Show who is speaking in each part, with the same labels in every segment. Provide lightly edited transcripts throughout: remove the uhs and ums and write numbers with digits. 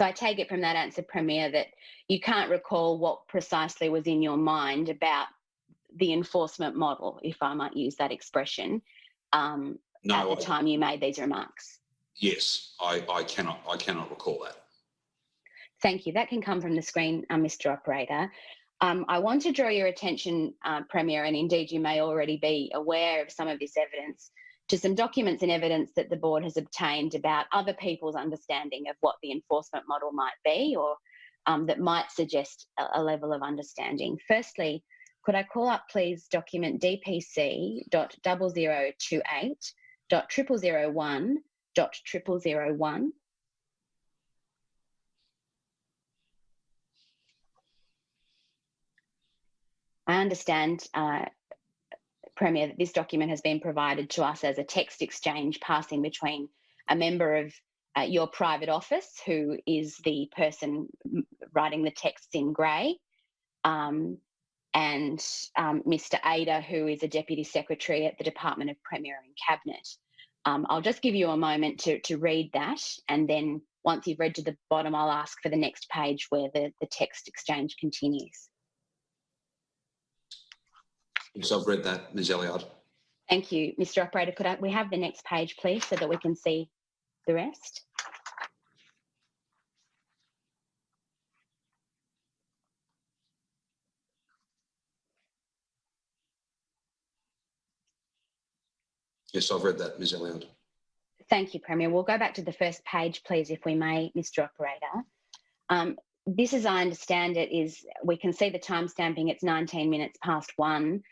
Speaker 1: So I take it from that answer, Premier, that you can't recall what precisely was in your mind about the enforcement model, if I might use that expression, at the time you made these remarks.
Speaker 2: Yes, I cannot recall that.
Speaker 1: Thank you. That can come from the screen, Mr. Operator. I want to draw your attention, Premier, and indeed you may already be aware of some of this evidence, to some documents and evidence that the board has obtained about other people's understanding of what the enforcement model might be, or that might suggest a level of understanding. Firstly, could I call up, please, document DPC.0028.0001.0001? I understand, Premier, that this document has been provided to us as a text exchange passing between a member of your private office, who is the person writing the texts in grey, and Mr. Ada, who is a Deputy Secretary at the Department of Premier and Cabinet. I'll just give you a moment to read that, and then once you've read to the bottom, I'll ask for the next page where the text exchange continues.
Speaker 2: Yes, I've read that, Ms. Ellyard.
Speaker 1: Thank you, Mr. Operator. Could we have the next page, please, so that we can see the rest?
Speaker 2: Yes, I've read that, Ms. Ellyard.
Speaker 1: Thank you, Premier. We'll go back to the first page, please, if we may, Mr. Operator. This, as I understand it, is, we can see the time stamping, it's 19 minutes past 1,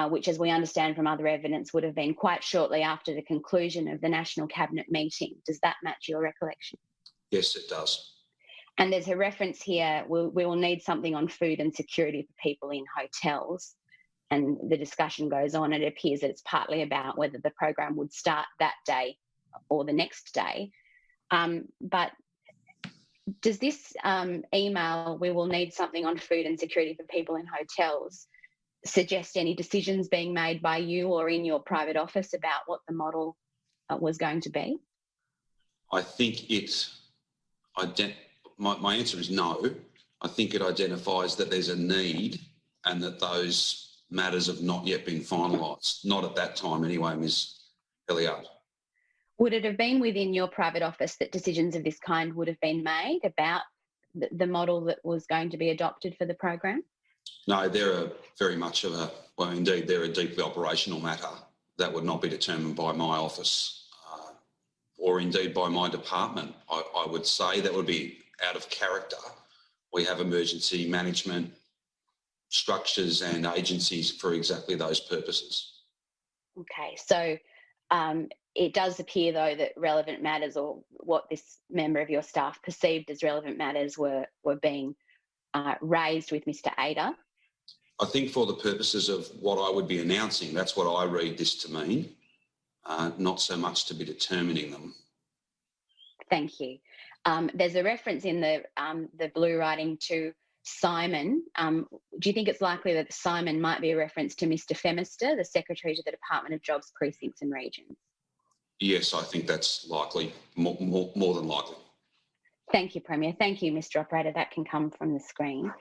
Speaker 1: which, as we understand from other evidence, would have been quite shortly after the conclusion of the National Cabinet meeting. Does that match your recollection?
Speaker 2: Yes, it does.
Speaker 1: And there's a reference here, we will need something on food and security for people in hotels. And the discussion goes on. It appears that it's partly about whether the program would start that day or the next day. But does this email, we will need something on food and security for people in hotels, suggest any decisions being made by you or in your private office about what the model was going to be?
Speaker 2: I think my answer is no. I think it identifies that there's a need and that those matters have not yet been finalised. Not at that time anyway, Ms. Ellyard.
Speaker 1: Would it have been within your private office that decisions of this kind would have been made about the model that was going to be adopted for the program?
Speaker 2: No, they're very much well, indeed, they're a deeply operational matter that would not be determined by my office or indeed by my department. I would say that would be out of character. We have emergency management structures and agencies for exactly those purposes.
Speaker 1: Okay, so it does appear, though, that relevant matters, or what this member of your staff perceived as relevant matters, were being raised with Mr. Ada.
Speaker 2: I think for the purposes of what I would be announcing, that's what I read this to mean, not so much to be determining them.
Speaker 1: Thank you. There's a reference in the blue writing to Simon. Do you think it's likely that Simon might be a reference to Mr. Femister, the Secretary to the Department of Jobs, Precincts and Regions?
Speaker 2: Yes, I think that's likely, more than likely.
Speaker 1: Thank you, Premier. Thank you, Mr. Operator. That can come from the screen.